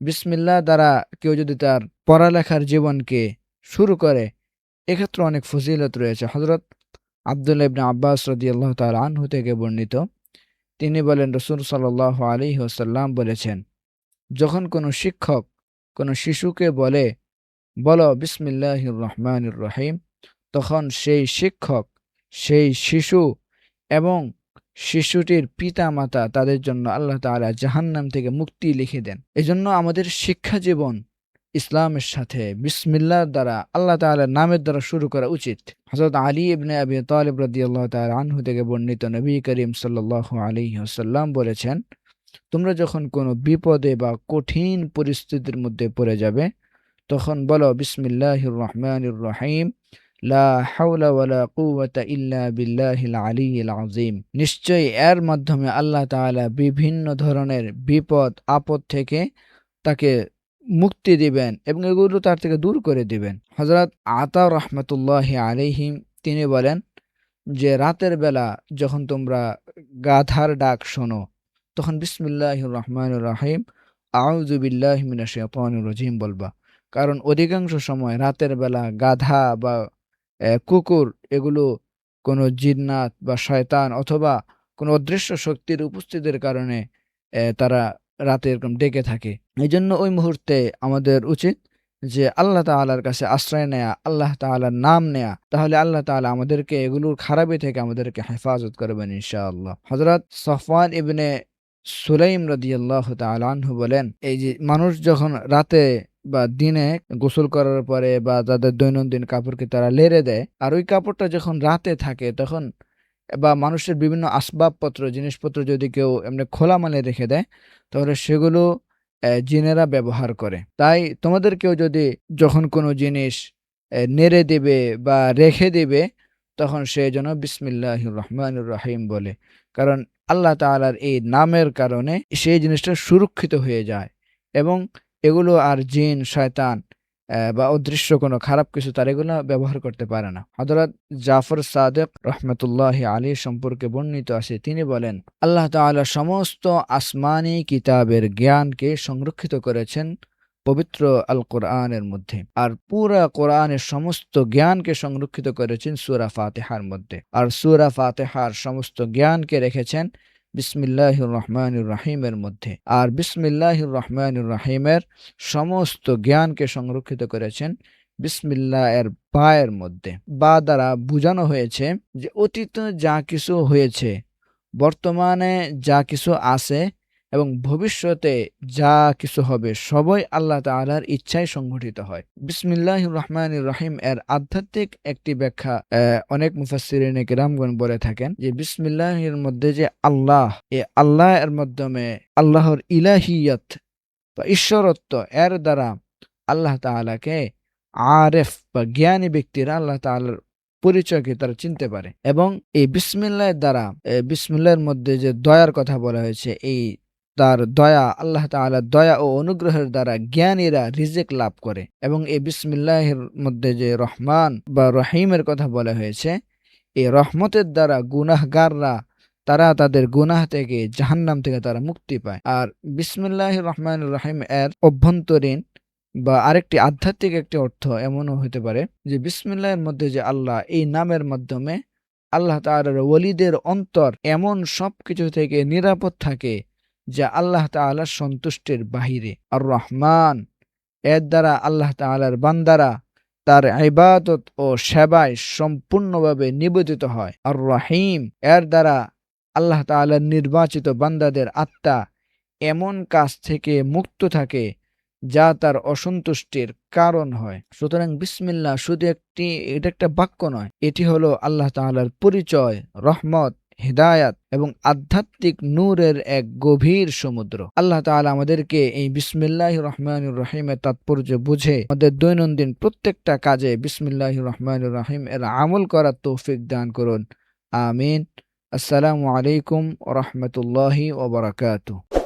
বিসমিল্লাহ দ্বারা কেউ যদি তার পড়ালেখার জীবনকে শুরু করে, এক্ষেত্রে অনেক ফজিলত রয়েছে। হযরত আব্দুল্লাহ ইবনে আব্বাস রাদিয়াল্লাহু তাআলা আনহু থেকে বর্ণিত, তিনি বলেন, রাসূল সাল্লাল্লাহু আলাইহি ওয়াসাল্লাম বলেছেন, যখন কোনো শিক্ষক কোনো শিশুকে বলে, বলো বিসমিল্লাহির রহমানির রহিম, তখন সেই শিক্ষক, সেই শিশু এবং শিশুটির পিতা-মাতা তাদের জন্য আল্লাহ তাআলা জাহান্নাম থেকে মুক্তি লিখে দেন। এজন্য আমাদের শিক্ষা জীবন ইসলামের সাথে বিসমিল্লাহর দ্বারা, আল্লাহ তাআলার নামের দ্বারা শুরু করা উচিত। হযরত আলী ইবনে আবি তালিব রাদিয়াল্লাহু তাআলা আনহু থেকে বর্ণিত, নবী করিম সাল্লাল্লাহু আলাইহি ওয়াসাল্লাম বলেছেন, তোমরা যখন কোনো বিপদে বা কঠিন পরিস্থিতির মধ্যে পড়ে যাবে, তখন বলো বিসমিল্লাহির রহমানির রহিম, লা হাওলা ওয়ালা কুওয়াতা ইল্লা বিল্লাহিল আলিয়্যিল আযীম। নিশ্চয়ই এর মাধ্যমে আল্লাহ তাআলা বিভিন্ন ধরনের বিপদ আপদ থেকে তাকে মুক্তি দিবেন এবং এগুলো তার থেকে দূর করে দিবেন। হযরত আতা রাহমাতুল্লাহি আলাইহিম তিনি বলেন যে, রাতের বেলা যখন তোমরা গাধার ডাক শোনো, তখন বিসমিল্লাহির রহমানির রহিম, আউযু বিল্লাহি মিনাশ শাইতানির রাজিম বলবা। কারণ অধিকাংশ সময় রাতের বেলা গাধা বা কুকুর, এগুলো কোনো জিন্নাত বা শয়তান অথবা কোনো অদৃশ্য শক্তির উপস্থিতির কারণে তারা রাতে এরকম ডেকে থাকে। এজন্য ওই মুহূর্তে আমাদের উচিত যে আল্লাহ তাআলার কাছে আশ্রয় নেয়া, আল্লাহ তাআলার নাম নেয়া। তাহলে আল্লাহ তাআলা আমাদেরকে এগুলোর খারাপি থেকে আমাদেরকে হেফাজত করবেন ইনশাআল্লাহ। হযরত সফওয়ান ইবনে সুলাইম রাদিয়াল্লাহু তাআলা আনহু বলেন, এই যে মানুষ যখন রাতে বা দিনে গোসল করার পরে বা তাদের দৈনন্দিন কাপড়কে তারা লেড়ে দেয়, আর ওই কাপড়টা যখন রাতে থাকে তখন, বা মানুষের বিভিন্ন আসবাবপত্র জিনিসপত্র যদি কেউ এমনি খোলামেলা রেখে দেয়, তাহলে সেগুলো জিনেরা ব্যবহার করে। তাই তোমাদেরকেও যদি যখন কোনো জিনিস নেড়ে দিবে বা রেখে দিবে, তখন সে যেন বিসমিল্লাহির রহমানির রহিম বলে। কারণ আল্লাহ তাআলার এই নামের কারণে সেই জিনিসটা সুরক্ষিত হয়ে যায় এবং এগুলো আর জিন, শয়তান বা অদৃশ্য কোনো খারাপ কিছু তার এগুলো ব্যবহার করতে পারে না। হযরত জাফর সাদিক রাহমাতুল্লাহি আলাইহি সম্পর্কে বর্ণিত আছে, তিনি বলেন, আল্লাহ তাআলা সমস্ত আসমানি কিতাবের জ্ঞানকে সংরক্ষিত করেছেন পবিত্র আল কোরআনের মধ্যে, আর পুরা কোরআনের সমস্ত জ্ঞানকে সংরক্ষিত করেছেন সূরা ফাতিহার মধ্যে, আর সূরা ফাতিহার সমস্ত জ্ঞানকে রেখেছেন বিসমিল্লাহির রহমানির রহিমের মধ্যে, আর বিসমিল্লাহির রহমানির রহিমের সমস্ত জ্ঞানকে সংরক্ষিত করেছেন বিসমিল্লাহ এর বা এর মধ্যে। বা দ্বারা বোঝানো হয়েছে যে অতীতে যা কিছু হয়েছে, বর্তমানে যা কিছু আছে এবং ভবিষ্যতে যা কিছু হবে, সবই আল্লাহ তাআলার ইচ্ছায় সংঘটিত হয়। বিসমিল্লাহির রহমানির রহিম এর আধ্যাত্মিক একটি ব্যাখ্যা অনেক মুফাসসিরিনে কেরামগণ বলে থাকেন যে, বিসমিল্লাহির মধ্যে যে আল্লাহ, এই আল্লাহ এর মাধ্যমে আল্লাহর ইলাহিয়ত বা ঈশ্বরত্ব, এর দ্বারা আল্লাহ তাআলাকে আরেফ বা জ্ঞানী ব্যক্তিরা আল্লাহ তাআলার পরিচয়কে তারা চিনতে পারে। এবং এই বিসমিল্লাহর দ্বারা, বিসমিল্লাহর মধ্যে যে দয়ার কথা বলা হয়েছে, এই তার দয়া, আল্লাহ তাআলার দয়া ও অনুগ্রহের দ্বারা জ্ঞানীরা রিজিক লাভ করে। এবং এই বিসমিল্লাহের মধ্যে যে রহমান বা রহিমের কথা বলা হয়েছে, এই রহমতের দ্বারা গুনাহগাররা তারা তাদের গুনাহ থেকে, জাহান্নাম থেকে তারা মুক্তি পায়। আর বিসমিল্লাহির রহমানির রহিম এর অভ্যন্তরীণ বা আরেকটি আধ্যাত্মিক একটি অর্থ এমনও হতে পারে যে, বিসমিল্লাহের মধ্যে যে আল্লাহ, এই নামের মাধ্যমে আল্লাহ তাআলার ওলিদের অন্তর এমন সবকিছু থেকে নিরাপদ থাকে যা আল্লাহ তাআলার সন্তুষ্টির বাহিরে। আর রহমান, এর দ্বারা আল্লাহ তাআলার বান্দারা তার ইবাদত ও সেবায় সম্পূর্ণভাবে নিবেদিত হয়। আর রহিম, এর দ্বারা আল্লাহ তাআলার নির্বাচিত বান্দাদের আত্মা এমন কাজ থেকে মুক্ত থাকে যা তার অসন্তুষ্টির কারণ হয়। সুতরাং বিসমিল্লাহ শুধু এটা একটা বাক্য নয়, এটি হলো আল্লাহ তাআলার পরিচয়, রহমত, হিদায়াত এবং আধ্যাত্মিক নূরের এক গভীর সমুদ্র। আল্লাহ তাআলা আমাদেরকে এই বিসমিল্লাহির রহমানির রহিমের তাৎপর্য বুঝে আমাদের দৈনন্দিন প্রত্যেকটা কাজে বিসমিল্লাহির রহমানির রহিম এর আমল করার তৌফিক দান করুন। আমিন। আসসালামু আলাইকুম ওয়া রাহমাতুল্লাহি ওয়া বারাকাতুহু।